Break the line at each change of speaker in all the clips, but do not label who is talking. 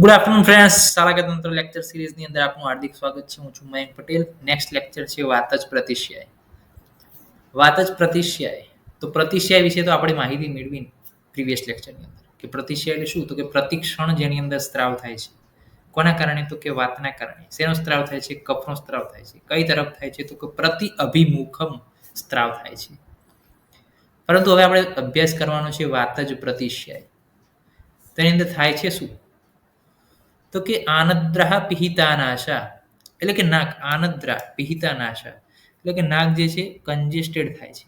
Good afternoon friends, શાળા કે તંત્ર લેક્ચર સિરીઝની અંદર આપનું હાર્દિક સ્વાગત છે. હું છું મયંક પટેલ. નેક્સ્ટ લેક્ચર છે વાત જ પ્રતિશ્યાય. વાત જ પ્રતિશ્યાય. તો પ્રતિશ્યાય વિશે તો આપણે માહિતી મેળવી પ્રીવિયસ લેક્ચરની અંદર કે પ્રતિશ્યાય એટલે શું, તો કે પ્રતિક્ષણ જેની અંદર સ્ત્રાવ થાય છે. કોના કારણે, તો કે વાતના કારણે. શેનો સ્ત્રાવ થાય છે? કફનો સ્ત્રાવ થાય છે. કઈ તરફ થાય છે? તો કે પ્રતિ અભિમુખમ સ્ત્રાવ થાય છે. પરંતુ હવે આપણે અભ્યાસ કરવાનો છે વાત જ પ્રતિશ્યાય. તેની અંદર થાય છે શું, તો કે આનદ્રા પિહિતાનાશા એટલે કે નાક, આનદ્રા પિહિતાનાશા એટલે કે નાક જે છે કન્જેસ્ટેડ થાય છે.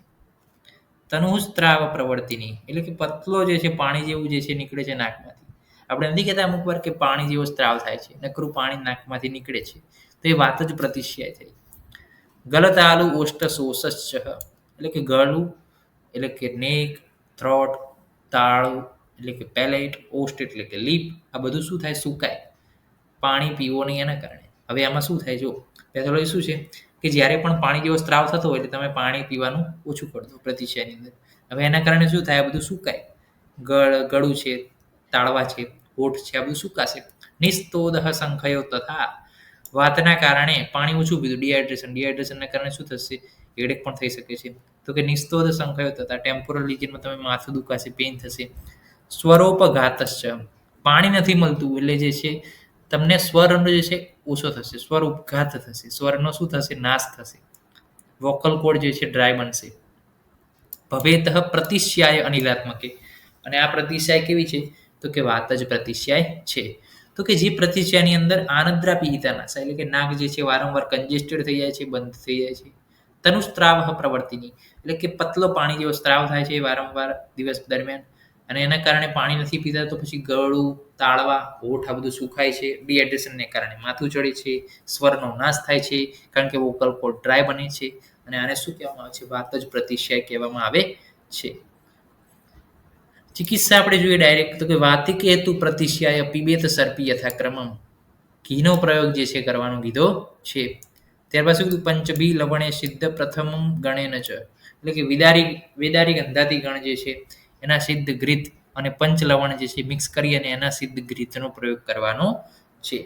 તનુસ્ત્રાવ પ્રવર્તિની એટલે કે પતલો જે છે પાણી જેવું જે છે નીકળે છે નાકમાંથી. આપણે નથી કહેતા અમુક વાર કે પાણી જેવો સ્ત્રાવ થાય છે, નકરું પાણી નાકમાંથી નીકળે છે, તો એ વાત જ પ્રતિશ્યાય થઈ. ગલત આલુ ઓષ્ટ શોષશ્ચ એટલે કે ગળું એટલે કે નેક, થ્રોટ, તાળું એટલે કે પેલેટ, ઓષ્ટ એટલે કે લીપ, આ બધું શું થાય? સુકાય. પાણી પીવો નહીં એના કારણે. હવે આમાં શું થાય? જો પેથોલોજી શું છે કે જ્યારે પણ પાણી જેવો સ્ત્રાવ થતો હોય એટલે તમે પાણી પીવાનું ઓછું કરી દો પ્રતિશ્યાયની અંદર. હવે એના કારણે શું થાય? આ બધું સુકાય. ગળું છે, તાળવા છે, હોઠ છે, આ બધું સુકાશે. નિસ્તોદહ સંખયો તથા વાતના કારણે પાણી ઓછું પીધું, ડિહાઇડ્રેશનના કારણે શું થશે? હેડેક પણ થઈ શકે છે. તો કે નિસ્તોદ સંખયો તથા ટેમ્પોરલ રિજનમાં તમે માથું દુખાશે, પેઇન થશે. સ્વરોપઘાતશ્ચ પાણી નથી મળતું એટલે જે છે તમને સ્વરનો જે છે ઓછો થશે, સ્વર ઉપઘાત થશે, સ્વરનો શું થશે? નાશ થશે. વોકલ કોડ જે છે ડ્રાય બનશે. ભવેતઃ પ્રતિશ્યાય અનિલાત્મકે અને આ પ્રતિશ્યાય કેવી છે? તો કે વાત જ પ્રતિશ્યાય છે. તો કે જે પ્રતિશ્યાયની અંદર આનદ્રા પિહિતાનાશા એટલે કે નાક જે છે વારંવાર કન્જેસ્ટેડ થઈ જાય છે, બંધ થઈ જાય છે. તનુસ્ત્રાવ પ્રવર્તિની એટલે કે પતલો પાણી જેવો સ્ત્રાવ થાય છે વારંવાર દિવસ દરમિયાન, અને એના કારણે પાણી નથી પીતા તો પછી ગળું, તાળવા, હોઠ આ બધું સુખાય છે. ડિહાઇડ્રેશનને કારણે માથું ચડે છે, સ્વરનો નાશ થાય છે કારણ કે વોકલ કોર્ડ ડ્રાય બને છે, અને આને શું કહેવામાં આવે છે? વાત જ પ્રતિશ્યાય કહેવામાં આવે છે. ચિકિત્સા આપણે જોઈએ ડાયરેક્ટ, તો કે વાતિક હેતુ પ્રતિશ્યાય પીબેત સર્પી યથાક્રમમ ઘીનો પ્રયોગ જે છે કરવાનો કીધો છે. ત્યારબાદ શું કીધું? પંચભી લવણે સિદ્ધ પ્રથમ ગણેન ચ એટલે કે વેદારી ગંધાતી ગણ જે છે એના સિદ્ધ ઘૃત અને પંચ લવણ જે છે મિક્સ કરી અને એના સિદ્ધ ઘૃતનો પ્રયોગ કરવાનો છે.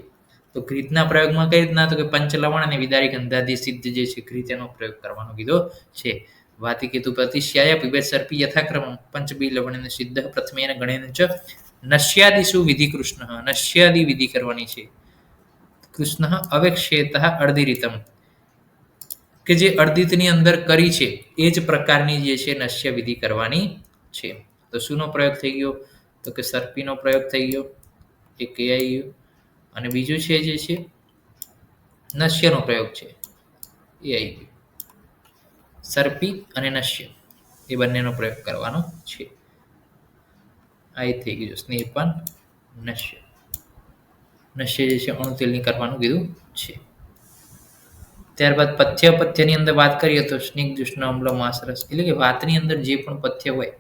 તો ઘૃતના પ્રયોગમાં કઈ રીતના? તો કે પંચ લવણ અને વિદારી ગંધાદી સિદ્ધ જે છે ઘૃત એનો પ્રયોગ કરવાનો કીધો છે. વાતિકેતુ પ્રતિશ્યાય પીબેત સર્પી યથાક્રમમ પંચભી લવણેન સિદ્ધ પ્રથમેન ગણેન ચ નશ્યાદિષુ વિધિ કૃષ્ણ નશ્યાદિ વિધિ કરવાની છે. કૃષ્ણ અવેક્ષેત અર્ધિરિતમ કે જે અર્ધિતની અંદર કરી છે એ જ પ્રકારની જે છે નશ્ય વિધિ કરવાની છે. તો શુંનો પ્રયોગ થઈ ગયો? તો કે સર્પીનો પ્રયોગ થઈ ગયો, એક એ આવી ગયો, અને બીજું છે જે છે નશ્યનો પ્રયોગ છે એ આવી ગયો. સર્પી અને નશ્ય એ બંનેનો પ્રયોગ કરવાનો છે. આ થઈ ગયું સ્નેહપાન નશ્ય. નશ્ય જે છે અણુતેલની કરવાનું કીધું છે. ત્યારબાદ પથ્યની અંદર વાત કરીએ તો સ્નિગ્ધ ઉષ્ણ અમ્લ માંસરસ એટલે કે વાતની અંદર જે પણ પથ્ય હોય,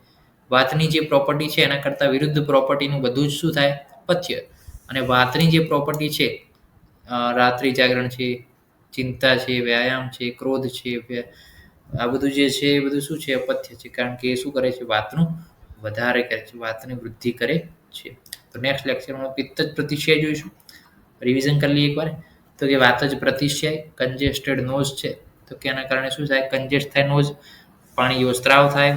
વાતની જે પ્રોપર્ટી છે એના કરતાં વિરુદ્ધ પ્રોપર્ટીનું બધું જ શું થાય? પથ્ય. અને વાતની જે પ્રોપર્ટી છે, રાત્રિ જાગરણ છે, ચિંતા છે, વ્યાયામ છે, ક્રોધ છે, આ બધું જે છે એ બધું શું છે? અપથ્ય છે, કારણ કે એ શું કરે છે? વાતનું વધારે કરે છે, વાતની વૃદ્ધિ કરે છે. તો નેક્સ્ટ લેક્ચરમાં પિત્ત જ પ્રતિશ્યાય જોઈશું. રિવિઝન કરી લઈએ એકવાર. તો કે વાત જ પ્રતિશ્યાય કન્જેસ્ટેડ નોઝ છે, તો કે એના કારણે શું થાય? કન્જેસ્ટ થાય નોઝ, પાણી જેવો સ્ત્રાવ થાય,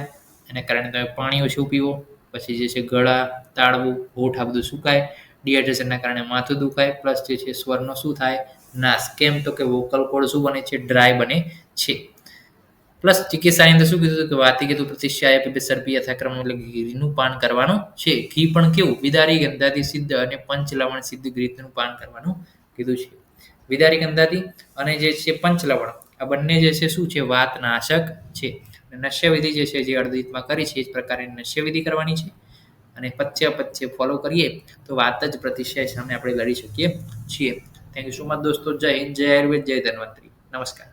એના કારણે તમે પાણી ઓછું પીવો. પછી જે છે ગળા, તાળવું, હોઠ આ બધું સુકાય. ડિહાઇડ્રેશનના કારણે માથું દુખાય, પ્લસ જે છે સ્વરનો શું થાય? નાશ. કેમ? તો કે વોકલ કોર્ડ શું બને છે? ડ્રાય બને છે. પ્લસ ચિકિત્સાની અંદર શું કીધું? કે વાતિકેતુ પ્રતિશ્યાય પીબેત સર્પી યથાક્રમમ એટલે ઘીનું પાન કરવાનું છે. ઘી પણ કેવું? વિદારી ગંધાદી સિદ્ધ અને પંચ લવણ સિદ્ધ ઘૃતનું પાન કરવાનું કીધું છે. વિદારી ગંધાદી અને જે છે પંચ લવણ આ બંને જે છે શું છે? વાત નાશક છે. નશ્ય વિધિ જે છે જે અર્ધિતમાં કરી છે એ જ પ્રકારની નશ્ય વિધિ કરવાની છે. અને પથ્ય ફોલો કરીએ તો વાત જ પ્રતિશ્યાય સામે આપણે લડી શકીએ છીએ. થેન્ક યુ સો મચ દોસ્તો. જય હિન્દ, જય આયુર્વેદ, જય ધન્વંતરી. નમસ્કાર.